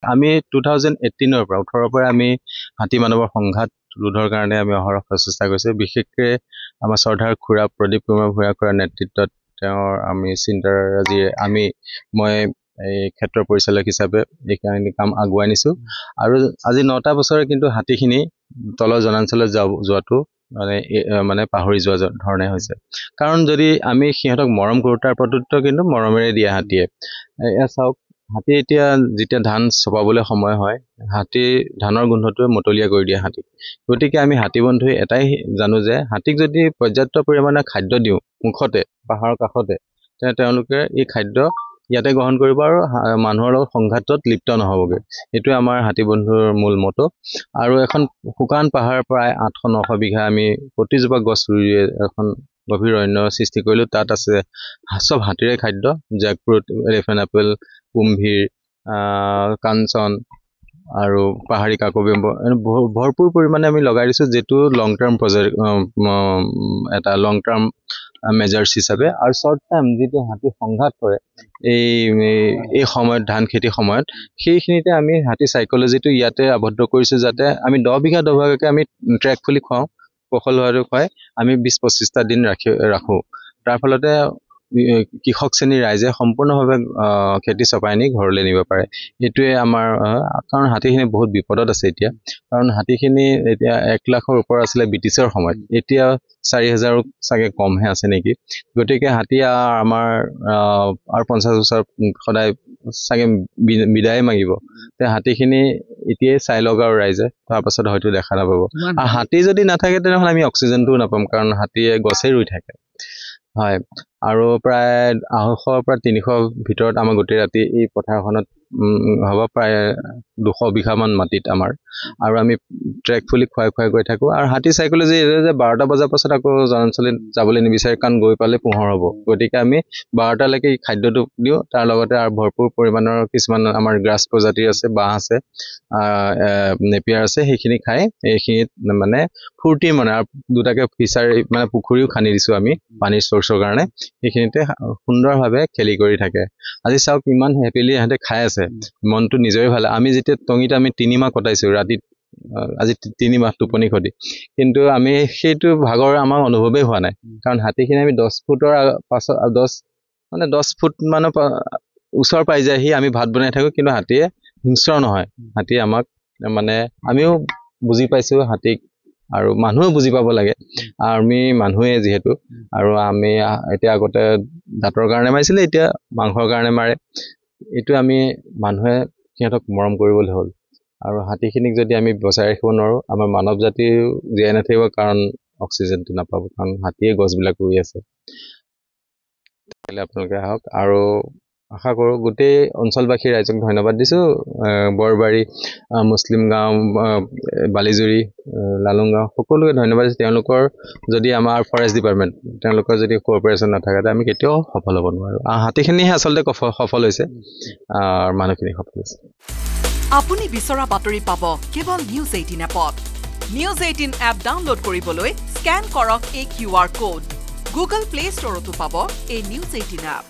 আমি 2018 পৰা 18 পৰা আমি হাতী মানৱৰ সংঘাত ৰোধৰ কাৰণে আমি অহৰহ প্ৰচেষ্টা কৰিছোঁ। বিশেষকৈ আমাৰ শ্ৰদ্ধাৰ খুৰা প্ৰদীপ কুমাৰ ভূঞা খুৰাৰ নেতৃত্বত তেওঁৰ আমি চিন্তাৰাজিয়ে মই এই ক্ষেত্ৰৰ পৰিচালক হিচাপে এইখিনি কাম আগুৱাই নিছোঁ। আৰু আজি 9টা বছৰে কিন্তু হাতীখিনি তলৰ জনাঞ্চলত যোৱাটো মানে পাহৰি যোৱা ধৰণে হৈছে। কাৰণ যদি আমি সিহঁতক মৰম কৰোঁ, তাৰ প্ৰত্যুত্তৰ কিন্তু মৰমেৰে দিয়ে হাতীয়ে। এয়া চাওক, হাতী এতিয়া যেতিয়া ধান চপাবলৈ সময় হয়, ধানৰ গোন্ধটোৱে মতলীয়া কৰি দিয়ে হাতীক। গতিকে আমি হাতী বন্ধুৱে এটাই জানো যে হাতীক যদি পৰ্যাপ্ত পৰিমাণে খাদ্য দিওঁ মুখতে, পাহাৰৰ কাষতে, তেনে তেওঁলোকে এই খাদ্য ইয়াতে গ্ৰহণ কৰিব আৰু মানুহৰ লগত সংঘাতত লিপ্ত নহ'বগৈ। এইটোৱে আমাৰ হাতী বন্ধুৰ মূল মটো। আৰু এখন শুকান পাহাৰ প্ৰায় 800-900 বিঘা আমি প্ৰতিজোপা গছ ৰুই এখন গভীৰ অৰণ্য সৃষ্টি কৰিলোঁ। তাত আছে চব হাতীৰে খাদ্য, জেকফ্ৰুট, এলিফেণ্ট আপেল, কুম্ভীৰ, কাঞ্চন আৰু পাহাৰী কাকবেম্ব, ভৰপূৰ পৰিমাণে আমি লগাই দিছোঁ, যিটো লং টাৰ্ম প্ৰজেক্ট, এটা লং টাৰ্ম মেজাৰ্ছ হিচাপে। আৰু শ্বৰ্ট টাৰ্ম যিটো হাতী সংঘাত কৰে এই সময়ত, ধান খেতিৰ সময়ত, সেইখিনিতে আমি হাতী চাইকলজিটো ইয়াতে আবদ্ধ কৰিছোঁ, যাতে আমি 10 বিঘা 10 বিঘাকৈ আমি ট্ৰেক ফুলি খুৱাওঁ, কৌশল হোৱাটো খুৱাই আমি 20-25টা দিন ৰাখোঁ। তাৰ ফলতে কৃষক শ্ৰেণীৰ ৰাইজে সম্পূৰ্ণভাৱে খেতি চপাই নি ঘৰলৈ নিব পাৰে। এইটোৱে আমাৰ, কাৰণ হাতীখিনি বহুত বিপদত আছে এতিয়া। কাৰণ হাতীখিনি এতিয়া 1 লাখৰ ওপৰ আছিলে ব্ৰিটিছৰ সময়ত, এতিয়া 4,000 চাগে কমহে আছে নেকি। গতিকে হাতী আমাৰ আৰু 50 বছৰ সদায় চাগে বিদায় মাগিব। হাতীখিনি এতিয়াই চাই লওক আৰু ৰাইজে, তাৰপাছত হয়তো দেখা নাপাব। আৰু হাতী যদি নাথাকে তেনেহ'লে আমি অক্সিজেনটোও নাপাম, কাৰণ হাতীয়ে গছেই ৰুই থাকে। হয়, আৰু প্ৰায় 250 পৰা 300 ভিতৰত আমাৰ গোটেই ৰাতি এই পথাৰখনত হ'ব প্ৰায় 200 বিঘামান মাটিত আমাৰ। আৰু আমি ট্ৰেক ফুলি খুৱাই গৈ থাকোঁ। আৰু হাতী চাইকলজি যে 12টা বজাৰ পাছত আকৌ জনাঞ্চলত যাবলৈ নিবিচাৰে, কাৰণ গৈ পালে পোহৰ হ'ব। গতিকে আমি 12টালৈকে খাদ্যটো দিওঁ। তাৰ লগতে আৰু ভৰপূৰ পৰিমাণৰ কিছুমান আমাৰ গ্ৰাছ প্ৰজাতিৰ আছে, বাঁহ আছে, নেপিয়াৰ আছে, সেইখিনি খাই এইখিনিত মানে ফূৰ্তিৰ মনে। আৰু 2টাকে ফিচাৰী মানে পুখুৰীও খান্দি দিছোঁ আমি পানীৰ চ'ৰ্চৰ কাৰণে। সেইখিনিতে সুন্দৰভাৱে খেলি কৰি থাকে। আজি চাওক ইমান হেপিলি ইহঁতে খাই আছে, মনটো নিজৰে ভাল। আমি যেতিয়া টঙিত 3 মাহ কটাইছোঁ, ৰাতিত আজি 3 মাহ টোপনি খতি, কিন্তু আমি সেইটো ভাগৰ আমাৰ অনুভৱেই হোৱা নাই। কাৰণ হাতীখিনি আমি 10 ফুটৰ পাছত 10 ফুট মানৰ ওচৰ পাই যায়হি, আমি ভাত বনাই থাকোঁ, কিন্তু হাতীয়ে হিংস্ৰ নহয়। হাতীয়ে আমাক মানে, আমিও বুজি পাইছোঁ হাতীক, আৰু মানুহেও বুজি পাব লাগে। আমি মানুহে যিহেতু, আৰু আমি এতিয়া আগতে দাঁতৰ কাৰণে মাৰিছিলে, এতিয়া মাংসৰ কাৰণে মাৰে। এইটো আমি মানুহে সিহঁতক মৰম কৰিবলৈ হ'ল। আৰু হাতীখিনিক যদি আমি বচাই ৰাখিব নোৱাৰোঁ, আমাৰ মানৱ জাতিও জীয়াই নাথাকিব, কাৰণ অক্সিজেনটো নাপাব, কাৰণ হাতীয়ে গছবিলাক ৰুই আছে। আপোনালোকে আহক, আৰু আশা কৰোঁ গোটেই অঞ্চলবাসী ৰাইজক ধন্যবাদ দিছোঁ। বৰবাৰী, মুছলিম গাঁও, বালিজুৰি, লালুং গাঁও, সকলোকে ধন্যবাদ দিছোঁ। তেওঁলোকৰ যদি আমাৰ ফৰেষ্ট ডিপাৰ্টমেণ্ট, তেওঁলোকৰ যদি কোঅপাৰেশ্যন নাথাকে, আমি কেতিয়াও সফল হ'ব নোৱাৰোঁ। হাতীখিনিহে আচলতে সফল হৈছে, মানুহখিনি সফল হৈছে। আপুনি বিচৰা বাতৰি পাব কেৱল নিউজ 18 এপত। নিউজ 18 এপ ডাউনলোড কৰিবলৈ স্কেন কৰক এই QR কোড। গুগল প্লে ষ্টৰতো পাব এই নিউজ 18 এপ।